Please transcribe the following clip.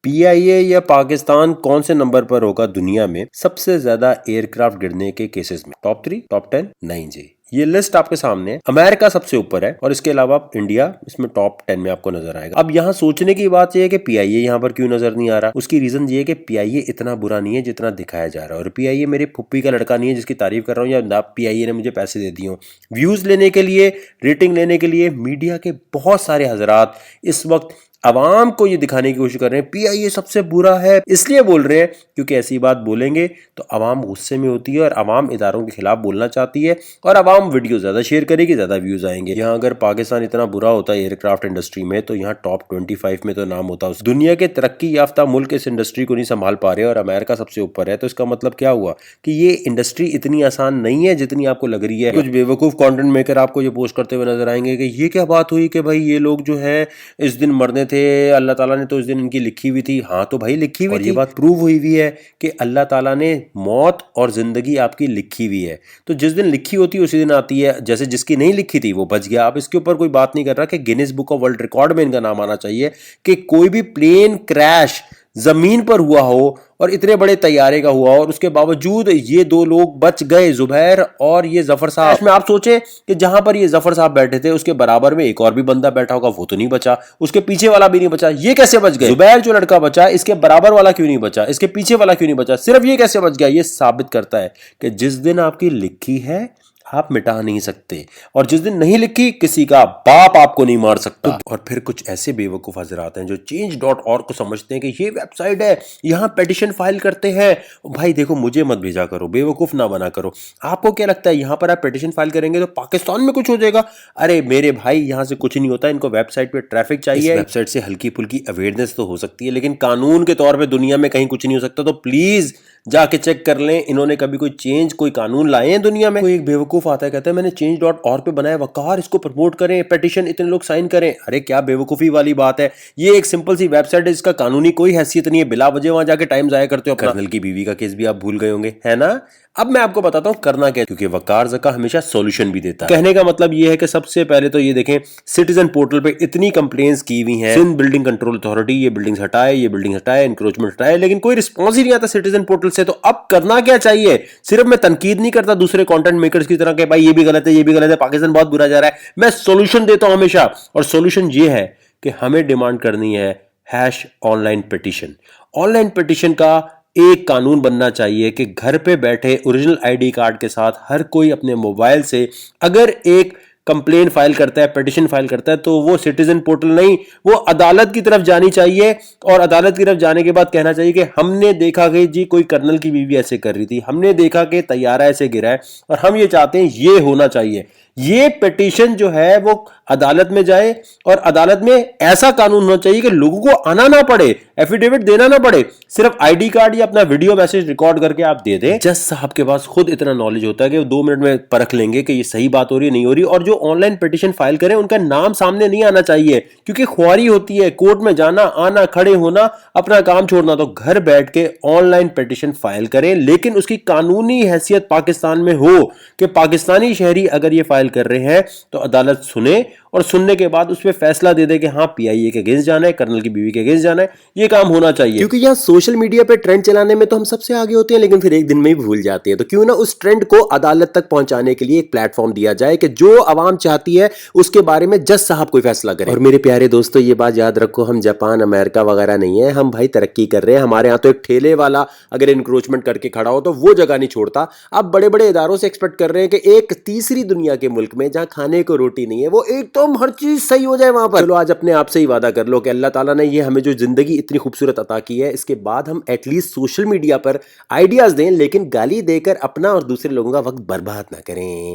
PIA या पाकिस्तान कौन से नंबर पर होगा दुनिया में सबसे ज्यादा एयरक्राफ्ट गिरने के केसेस में? Top 3, top 10? नहीं जी, ये लिस्ट आपके सामने है। अमेरिका सबसे ऊपर है और इसके अलावा इंडिया इसमें टॉप 10 में आपको नजर आएगा। अब यहाँ सोचने की बात यह है कि पीआईए यहाँ पर क्यों नजर नहीं आ रहा। उसकी रीजन ये है कि पीआईए इतना बुरा नहीं है जितना दिखाया जा रहा है, और पीआईए मेरे फुप्पी का लड़का नहीं है जिसकी तारीफ कर रहा हूँ या पीआईए ने मुझे पैसे दे दिए हो। व्यूज लेने के लिए, रेटिंग लेने के लिए मीडिया के बहुत सारे हजरात इस वक्त अवाम को ये दिखाने की कोशिश कर रहे हैं पीआईए सबसे बुरा है। इसलिए बोल रहे हैं क्योंकि ऐसी बात बोलेंगे तो अवाम गुस्से में होती है और अवाम इदारों के खिलाफ बोलना चाहती है और अवाम वीडियो ज्यादा शेयर करेगी, ज्यादा व्यूज आएंगे। यहाँ अगर पाकिस्तान इतना बुरा होता है एयरक्राफ्ट इंडस्ट्री में तो यहाँ टॉप 25 में तो नाम होता है। दुनिया के तरक्की याफ्ता मुल्क इस इंडस्ट्री को नहीं संभाल पा रहे और अमेरिका सबसे ऊपर है, तो इसका मतलब क्या हुआ कि ये इंडस्ट्री इतनी आसान नहीं है जितनी आपको लग रही है। कुछ बेवकूफ कंटेंट मेकर आपको ये पोस्ट करते हुए नजर आएंगे कि ये क्या बात हुई कि भाई ये लोग जो है इस दिन मरने थे, अल्लाह ताला ने तो इस दिन इनकी लिखी हुई थी। हाँ तो भाई लिखी हुई थी, ये बात प्रूव हुई हुई है कि अल्लाह ताला ने मौत और जिंदगी आपकी लिखी हुई है। तो जिस दिन लिखी होती है उसी दिन आती है। जैसे जिसकी नहीं लिखी थी वो बच गया। अब इसके ऊपर कोई बात नहीं कर रहा कि Guinness book of world record में इनका नाम आना चाहिए कि कोई भी प्लेन क्रैश जमीन पर हुआ हो और इतने बड़े तैयारे का हुआ और उसके बावजूद ये दो लोग बच गए, जुबैर और ये जफर साहब। इसमें आप सोचें कि जहां पर ये जफर साहब बैठे थे उसके बराबर में एक और भी बंदा बैठा होगा, वो तो नहीं बचा, उसके पीछे वाला भी नहीं बचा। ये कैसे बच गए? जुबैर जो लड़का बचा इसके बराबर वाला क्यों नहीं बचा, इसके पीछे वाला क्यों नहीं बचा, सिर्फ ये कैसे बच गया? ये साबित करता है कि जिस दिन आपकी लिखी है आप मिटा नहीं सकते और जिस दिन नहीं लिखी किसी का बाप आपको नहीं मार सकता। और फिर कुछ ऐसे बेवकूफ हजरात हैं जो change.org को समझते हैं कि ये वेबसाइट है, यहां पेटिशन फाइल करते हैं। भाई देखो, मुझे मत भेजा करो, बेवकूफ ना बना करो। आपको क्या लगता है यहां पर आप पेटिशन फाइल करेंगे तो पाकिस्तान में कुछ हो जाएगा? अरे मेरे भाई, यहां से कुछ नहीं होता। इनको वेबसाइट पे ट्रैफिक चाहिए, वेबसाइट से हल्की फुल्की अवेयरनेस तो हो सकती है, लेकिन कानून के तौर पर दुनिया में कहीं कुछ नहीं हो सकता। तो प्लीज जाके चेक कर लें इन्होंने कभी कोई कानून लाए हैं दुनिया में। कोई एक बेवकूफ आता है कहता है मैंने change.org पे बनाया, वकार इसको प्रमोट करें, पेटिशन इतने लोग साइन करें। अरे क्या बेवकूफी वाली बात है। ये एक सिंपल सी वेबसाइट है जिसका कानूनी कोई हैसियत नहीं है। बिला वजह वहां जाके टाइम जाया करते हो। कर्नल की बीवी का केस भी आप भूल गए होंगे, है ना? अब मैं आपको बताता हूं करना क्या, क्योंकि वकार ज़का हमेशा सॉल्यूशन भी देता है। कहने का मतलब ये है कि सबसे पहले तो ये देखें, सिटीजन पोर्टल पे इतनी कंप्लेंट्स की हुई हैं, सिंध बिल्डिंग कंट्रोल अथॉरिटी ये बिल्डिंग्स हटाए, ये बिल्डिंग हटाए, इंक्रोचमेंट हटाए, लेकिन कोई रिस्पॉन्स ही नहीं आता सिटीजन पोर्टल से। तो अब करना क्या चाहिए? सिर्फ मैं तनकीद नहीं करता दूसरे कंटेंट मेकर्स की तरह कि भाई ये भी गलत है, ये भी गलत है, पाकिस्तान बहुत बुरा जा रहा है। मैं सॉल्यूशन देता हूं हमेशा, और सॉल्यूशन ये है कि हमें डिमांड करनी है #ऑनलाइन पिटीशन। ऑनलाइन पिटीशन का एक कानून बनना चाहिए कि घर पे बैठे ओरिजिनल आईडी कार्ड के साथ हर कोई अपने मोबाइल से अगर एक कंप्लेन फाइल करता है, पिटीशन फाइल करता है, तो वो सिटीजन पोर्टल नहीं, वो अदालत की तरफ जानी चाहिए। और अदालत की तरफ जाने के बाद कहना चाहिए कि हमने देखा कि जी कोई कर्नल की बीवी ऐसे कर रही थी, हमने देखा कि तैयारा ऐसे गिरा है और हम ये चाहते हैं ये होना चाहिए। ये पिटीशन जो है वो अदालत में जाए और अदालत में ऐसा कानून होना चाहिए कि लोगों को आना ना पड़े, एफिडेविट देना ना पड़े, सिर्फ आईडी कार्ड या अपना वीडियो मैसेज रिकॉर्ड करके आप दे दें। जज साहब के पास खुद इतना नॉलेज होता है कि वो 2 मिनट में परख लेंगे कि ये सही बात हो रही है नहीं हो रही। और जो ऑनलाइन पिटीशन फाइल करें उनका नाम सामने नहीं आना चाहिए, क्योंकि ख्वारी होती है कोर्ट में जाना, आना, खड़े होना, अपना काम छोड़ना। तो घर बैठ के ऑनलाइन पिटीशन फाइल करें, लेकिन उसकी कानूनी हैसियत पाकिस्तान में हो कि पाकिस्तानी शहरी अगर ये फाइल कर रहे हैं तो अदालत सुने और सुनने के बाद उस पर फैसला दे दे कि हाँ पीआईए के अगेंस्ट जाना है, कर्नल की बीवी के अगेंस्ट जाना है। ये काम होना चाहिए, क्योंकि यहाँ सोशल मीडिया पे ट्रेंड चलाने में तो हम सबसे आगे होते हैं, लेकिन फिर एक दिन में ही भूल जाते हैं। तो क्यों ना उस ट्रेंड को अदालत तक पहुंचाने के लिए एक प्लेटफॉर्म दिया जाए कि जो आवाम चाहती है उसके बारे में जज साहब कोई फैसला करें। और मेरे प्यारे दोस्तों, ये बात याद रखो, हम जापान, अमेरिका वगैरह नहीं है, हम भाई तरक्की कर रहे हैं। हमारे यहाँ तो एक ठेले वाला अगर इंक्रोचमेंट करके खड़ा हो तो वो जगह नहीं छोड़ता। आप बड़े बड़े इदारों से एक्सपेक्ट कर रहे हैं कि एक तीसरी दुनिया के मुल्क में जहां खाने को रोटी नहीं है वो एकदम हर चीज सही हो जाए वहां पर। चलो आज अपने आप से ही वादा कर लो कि अल्लाह ताला ने ये हमें जो जिंदगी इतनी खूबसूरत अता की है, इसके बाद हम एटलीस्ट सोशल मीडिया पर आइडियाज दें, लेकिन गाली देकर अपना और दूसरे लोगों का वक्त बर्बाद ना करें।